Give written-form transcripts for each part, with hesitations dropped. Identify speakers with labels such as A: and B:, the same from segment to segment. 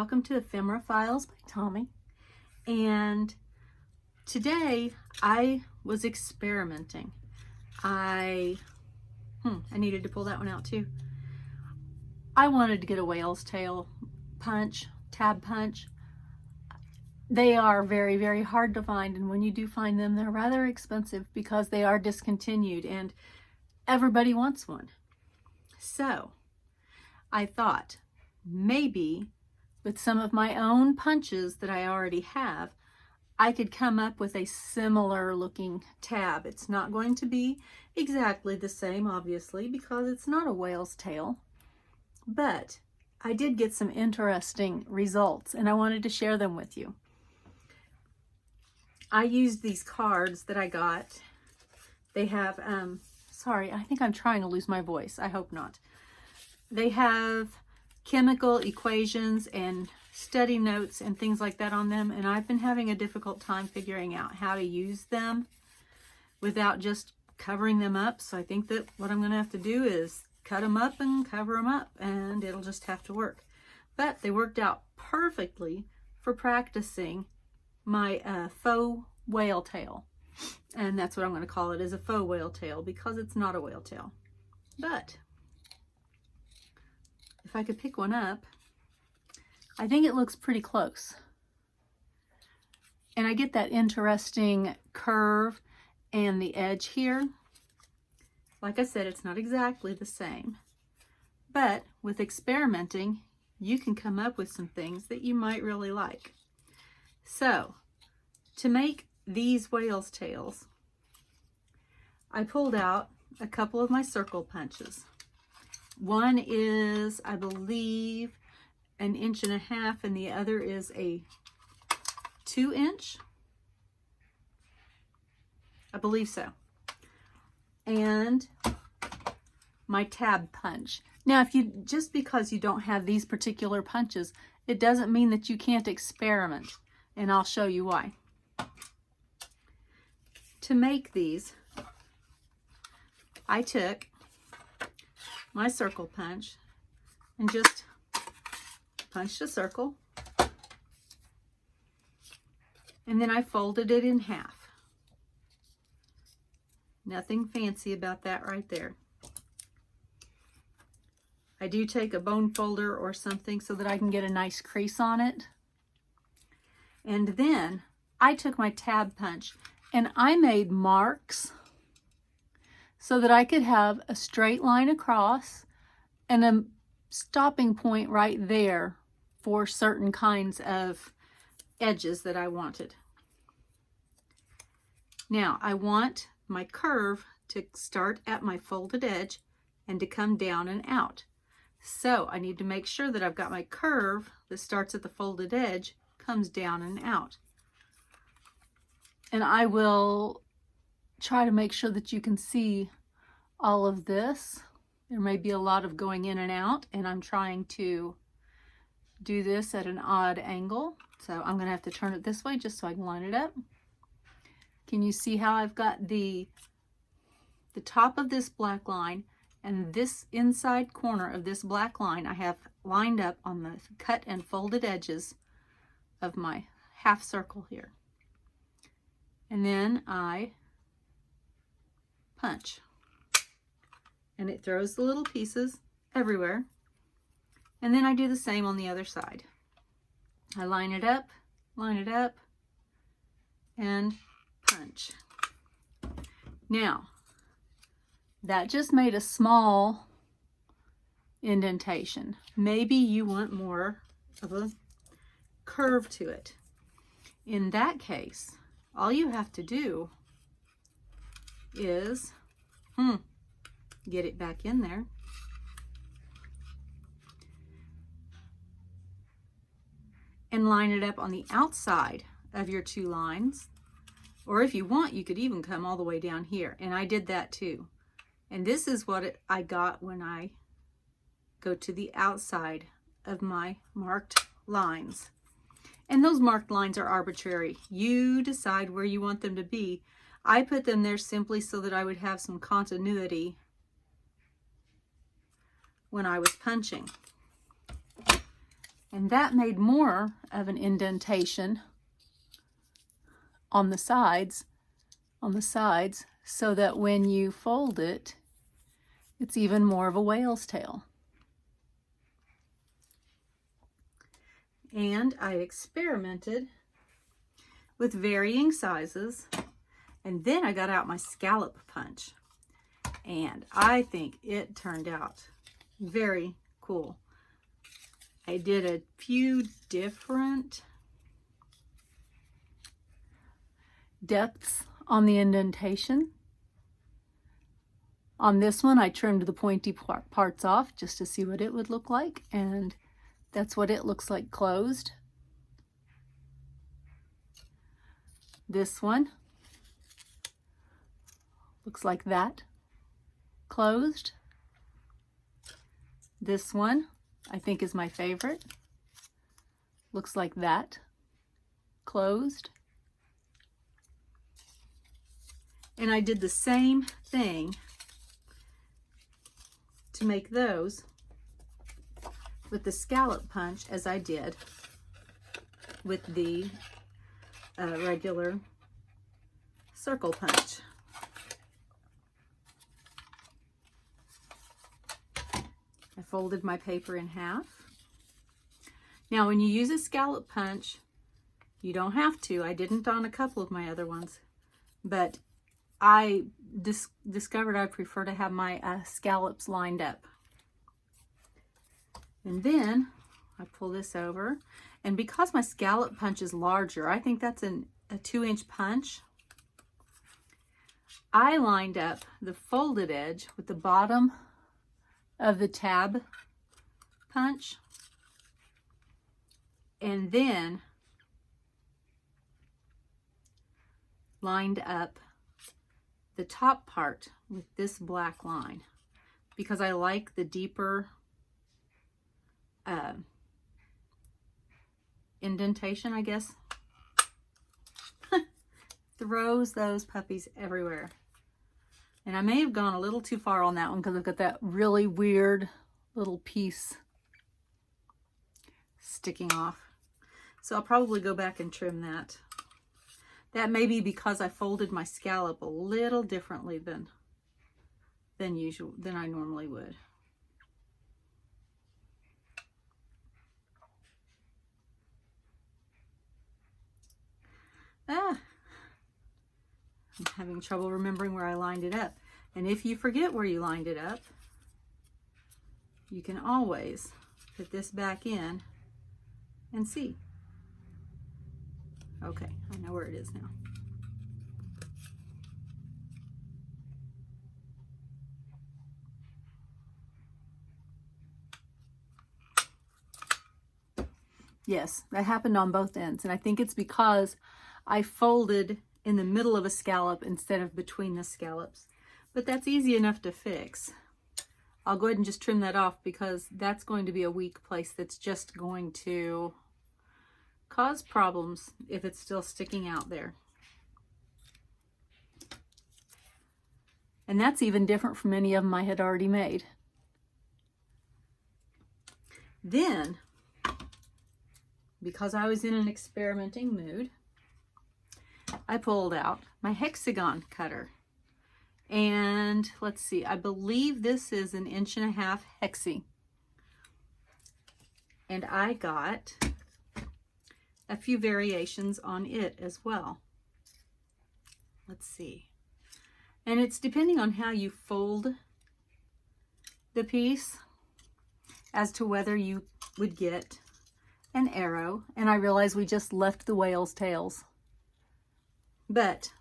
A: welcome to Ephemera Files by Tommy. And today I was experimenting. I needed to pull that one out too. I wanted to get a whale's tail punch, tab punch. They are very, very hard to find, and when you do find them, they're rather expensive because they are discontinued and everybody wants one. So I thought maybe with some of my own punches that I already have, I could come up with a similar looking tab. It's not going to be exactly the same, obviously, because it's not a whale's tail, but I did get some interesting results and I wanted to share them with you. I used these cards that I got. They have, sorry, I think I'm trying to lose my voice. I hope not. They have chemical equations and study notes and things like that on them, and I've been having a difficult time figuring out how to use them without just covering them up. So I think that what I'm going to have to do is cut them up and cover them up, and it'll just have to work. But they worked out perfectly for practicing my faux whale tail, and that's what I'm going to call it, is a faux whale tail, because it's not a whale tail. But if I could pick one up, I think it looks pretty close. And I get that interesting curve and the edge here. Like I said, it's not exactly the same, but with experimenting, you can come up with some things that you might really like. So, to make these whale's tails, I pulled out a couple of my circle punches. One is, I believe, 1.5 inches, and the other is a 2-inch. I believe so. And my tab punch. Now, just because you don't have these particular punches, it doesn't mean that you can't experiment, and I'll show you why. To make these, I took my circle punch and just punched a circle, and then I folded it in half. Nothing fancy about that right there. I do take a bone folder or something so that I can get a nice crease on it. And then I took my tab punch and I made marks so that I could have a straight line across and a stopping point right there for certain kinds of edges that I wanted. Now, I want my curve to start at my folded edge and to come down and out. So I need to make sure that I've got my curve that starts at the folded edge, comes down and out. And I will try to make sure that you can see all of this. There may be a lot of going in and out, and I'm trying to do this at an odd angle. So I'm going to have to turn it this way just so I can line it up. Can you see how I've got the top of this black line and this inside corner of this black line I have lined up on the cut and folded edges of my half circle here. And then I punch. And it throws the little pieces everywhere. And then I do the same on the other side. I line it up, and punch. Now, that just made a small indentation. Maybe you want more of a curve to it. In that case, all you have to do is get it back in there. And line it up on the outside of your two lines. Or if you want, you could even come all the way down here. And I did that too. And this is what I got when I go to the outside of my marked lines. And those marked lines are arbitrary. You decide where you want them to be. I put them there simply so that I would have some continuity when I was punching. And that made more of an indentation on the sides, so that when you fold it, it's even more of a whale's tail. And I experimented with varying sizes, and then I got out my scallop punch, and I think it turned out very cool. I did a few different depths on the indentation. On this one, I trimmed the pointy parts off just to see what it would look like, and that's what it looks like closed. This one looks like that closed. This one I think is my favorite. Looks like that closed. And I did the same thing to make those with the scallop punch as I did with the regular circle punch. I folded my paper in half. Now when you use a scallop punch, you don't have to. I didn't on a couple of my other ones, but I discovered I prefer to have my scallops lined up. And then I pull this over, and because my scallop punch is larger, I think that's a 2-inch punch, I lined up the folded edge with the bottom of the tab punch, and then lined up the top part with this black line, because I like the deeper indentation, I guess. Throws those puppies everywhere. And I may have gone a little too far on that one because I've got that really weird little piece sticking off. So I'll probably go back and trim that. That may be because I folded my scallop a little differently than I normally would. I'm having trouble remembering where I lined it up. And if you forget where you lined it up, you can always put this back in and see. Okay, I know where it is now. Yes, that happened on both ends, and I think it's because I folded in the middle of a scallop instead of between the scallops. But that's easy enough to fix. I'll go ahead and just trim that off because that's going to be a weak place that's just going to cause problems if it's still sticking out there. And that's even different from any of them I had already made. Then, because I was in an experimenting mood, I pulled out my Hexagon Cutter. And let's see, I believe this is an 1.5 inch hexie. And I got a few variations on it as well. Let's see. And it's depending on how you fold the piece as to whether you would get an arrow. And I realize we just left the whale's tails. But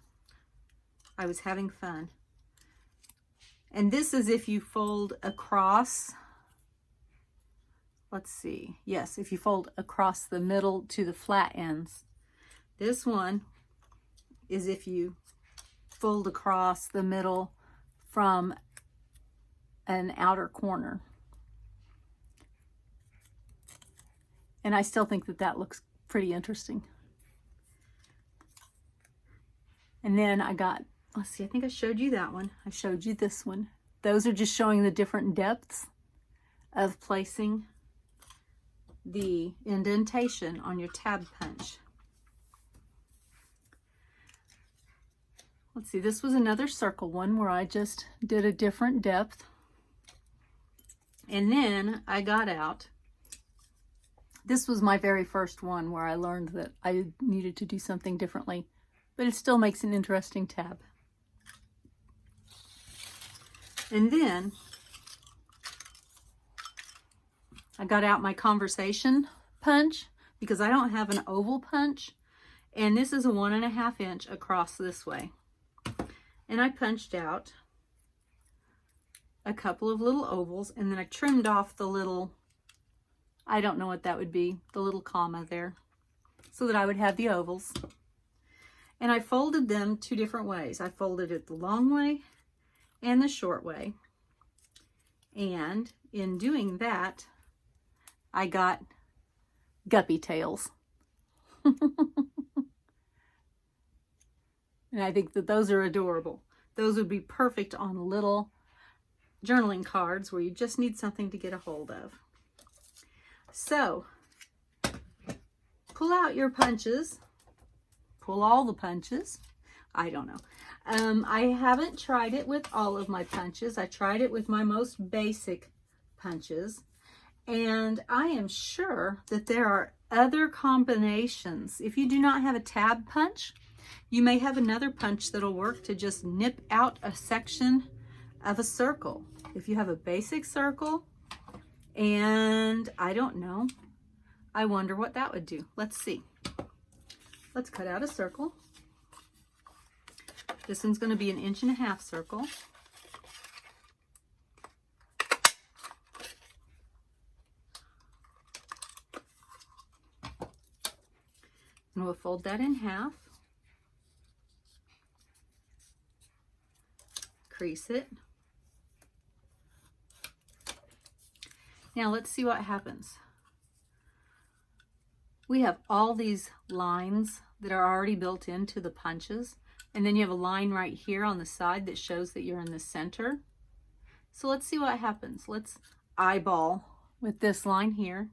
A: I was having fun. And this is if you fold across, let's see, yes, if you fold across the middle to the flat ends. This one is if you fold across the middle from an outer corner. And I still think that that looks pretty interesting. And then I got, let's see, I think I showed you that one. I showed you this one. Those are just showing the different depths of placing the indentation on your tab punch. Let's see, this was another circle one where I just did a different depth. And then I got out, this was my very first one where I learned that I needed to do something differently, but it still makes an interesting tab. And then I got out my conversation punch because I don't have an oval punch, and this is a 1.5 inch across this way. And I punched out a couple of little ovals, and then I trimmed off the little, I don't know what that would be, the little comma there, so that I would have the ovals. And I folded them 2 different ways. I folded it the long way and the short way. And in doing that, I got guppy tails. And I think that those are adorable. Those would be perfect on little journaling cards where you just need something to get a hold of. So, pull out your punches. Pull all the punches. I don't know. I haven't tried it with all of my punches. I tried it with my most basic punches. And I am sure that there are other combinations. If you do not have a tab punch, you may have another punch that'll work to just nip out a section of a circle. If you have a basic circle, and I don't know, I wonder what that would do. Let's see. Let's cut out a circle. This one's going to be an 1.5 inch circle. And we'll fold that in half. Crease it. Now let's see what happens. We have all these lines that are already built into the punches, and then you have a line right here on the side that shows that you're in the center. So let's see what happens. Let's eyeball with this line here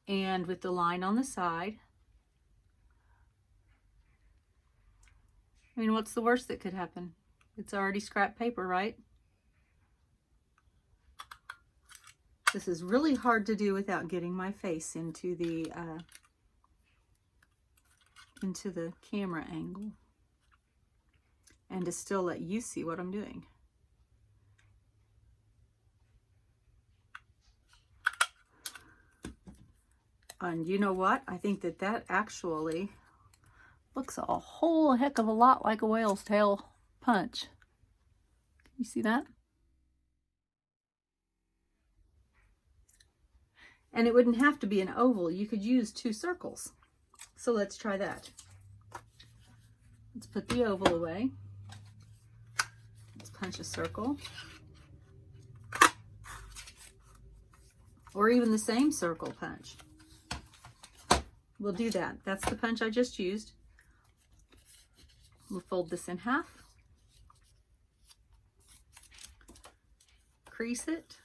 A: and with the line on the side. I mean, what's the worst that could happen? It's already scrap paper, right? This is really hard to do without getting my face into the camera angle, and to still let you see what I'm doing. And you know what? I think that that actually looks a whole heck of a lot like a whale's tail punch. You see that? And it wouldn't have to be an oval. You could use 2 circles. So let's try that. Let's put the oval away. Let's punch a circle. Or even the same circle punch. We'll do that. That's the punch I just used. We'll fold this in half. Crease it.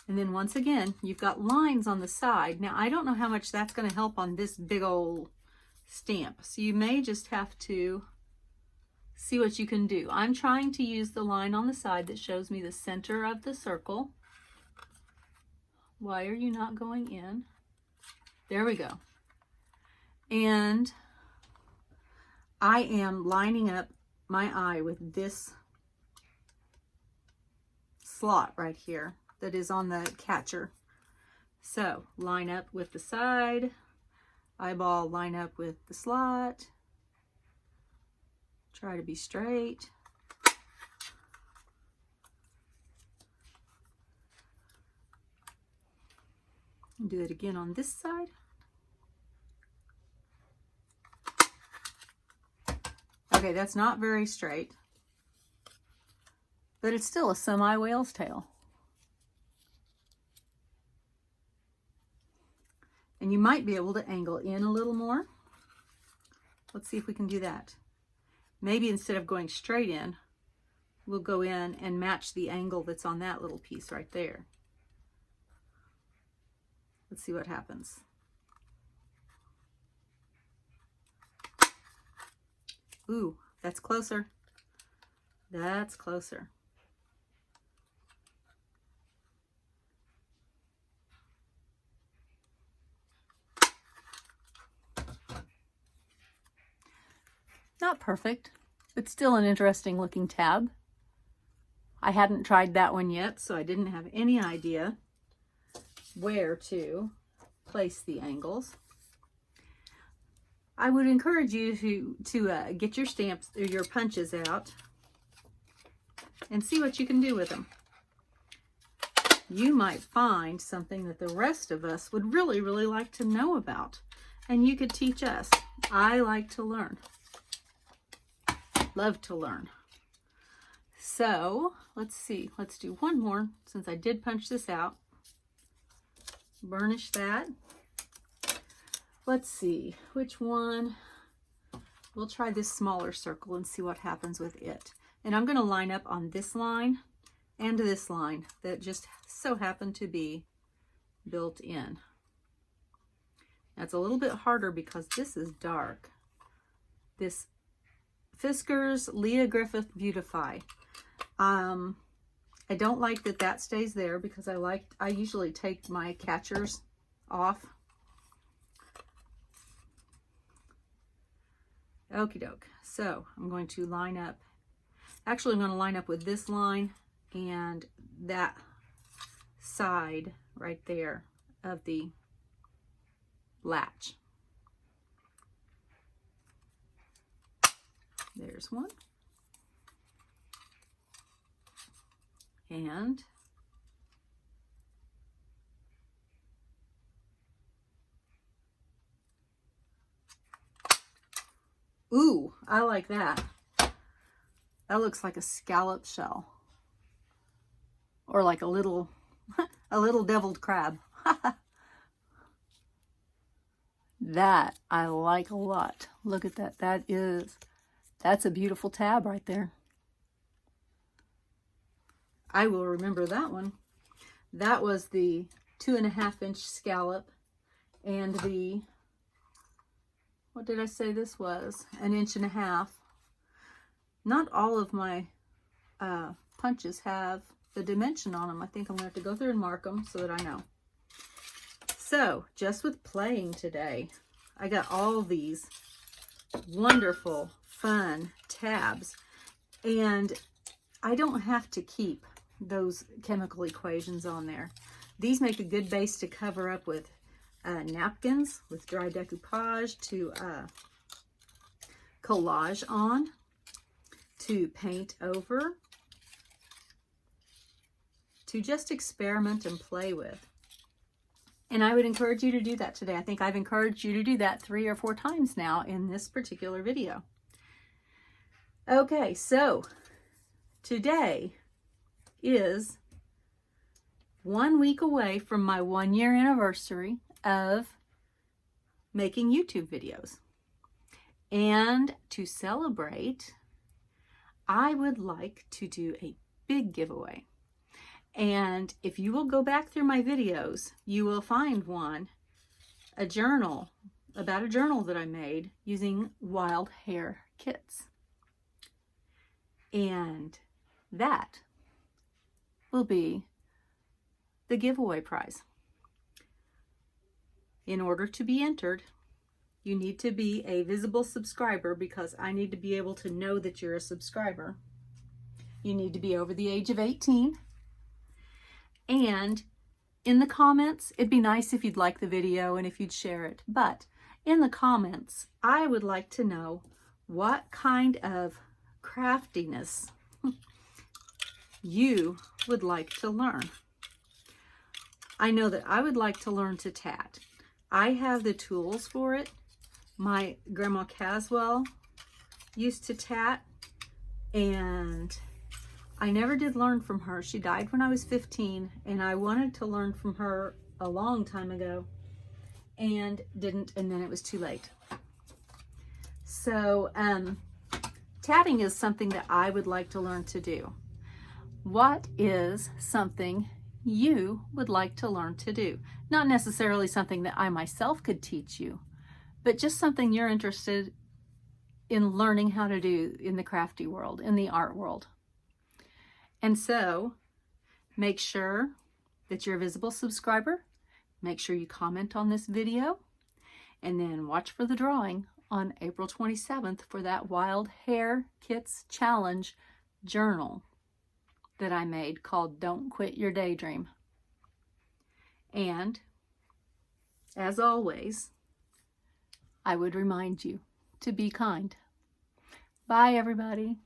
A: And then once again, you've got lines on the side. Now, I don't know how much that's going to help on this big old stamp. So you may just have to see what you can do. I'm trying to use the line on the side that shows me the center of the circle. Why are you not going in? There we go. And I am lining up my eye with this slot right here that is on the catcher. So line up with the side, eyeball line up with the slot, try to be straight. And do it again on this side. Okay, that's not very straight, but it's still a semi-whale's tail. And you might be able to angle in a little more. Let's see if we can do that. Maybe instead of going straight in, will go in and match the angle that's on that little piece right there. Let's see what happens. Ooh, that's closer. That's closer. Not perfect, but still an interesting looking tab. I hadn't tried that one yet, so I didn't have any idea where to place the angles. I would encourage you to get your stamps or your punches out and see what you can do with them. You might find something that the rest of us would really, really like to know about, and you could teach us. I like to learn. Love to learn. So let's see, let's do one more since I did punch this out. Burnish that. Let's see which one. We'll try this smaller circle and see what happens with it. And I'm going to line up on this line and this line that just so happen to be built in. That's a little bit harder because this is dark. This Fiskars Leah Griffith Beautify. I don't like that that stays there because I usually take my catchers off. Okie doke. So I'm going to line up. Actually, I'm going to line up with this line and that side right there of the latch. There's one. And ooh, I like that. That looks like a scallop shell. Or like a little deviled crab. That I like a lot. Look at that. That's a beautiful tab right there. I will remember that one. That was the 2.5-inch scallop, and the, what did I say this was? 1.5 inches. Not all of my punches have the dimension on them. I think I'm going to have to go through and mark them so that I know. So, just with playing today, I got all these wonderful, fun tabs, and I don't have to keep those chemical equations on there. These make a good base to cover up with napkins, with dry decoupage, to collage on, to paint over, to just experiment and play with. And I would encourage you to do that today. I think I've encouraged you to do that 3 or 4 times now in this particular video. Okay, so today is 1 week away from my 1-year anniversary of making YouTube videos. And to celebrate, I would like to do a big giveaway. And if you will go back through my videos, you will find one, a journal, about a journal that I made using wild hair kits. And that will be the giveaway prize. In order to be entered, you need to be a visible subscriber because I need to be able to know that you're a subscriber. You need to be over the age of 18. And in the comments, it'd be nice if you'd like the video and if you'd share it. But in the comments, I would like to know what kind of craftiness you would like to learn. I know that I would like to learn to tat. I have the tools for it. My grandma Caswell used to tat, and I never did learn from her. She died when I was 15, and I wanted to learn from her a long time ago and didn't, and then it was too late. So tatting is something that I would like to learn to do. what is something you would like to learn to do? Not necessarily something that I myself could teach you, but just something you're interested in learning how to do in the crafty world, in the art world. And so make sure that you're a visible subscriber. Make sure you comment on this video, and then watch for the drawing on April 27th for that Wild Hair Kits Challenge journal that I made called Don't Quit Your Daydream. And as always, I would remind you to be kind. Bye, everybody.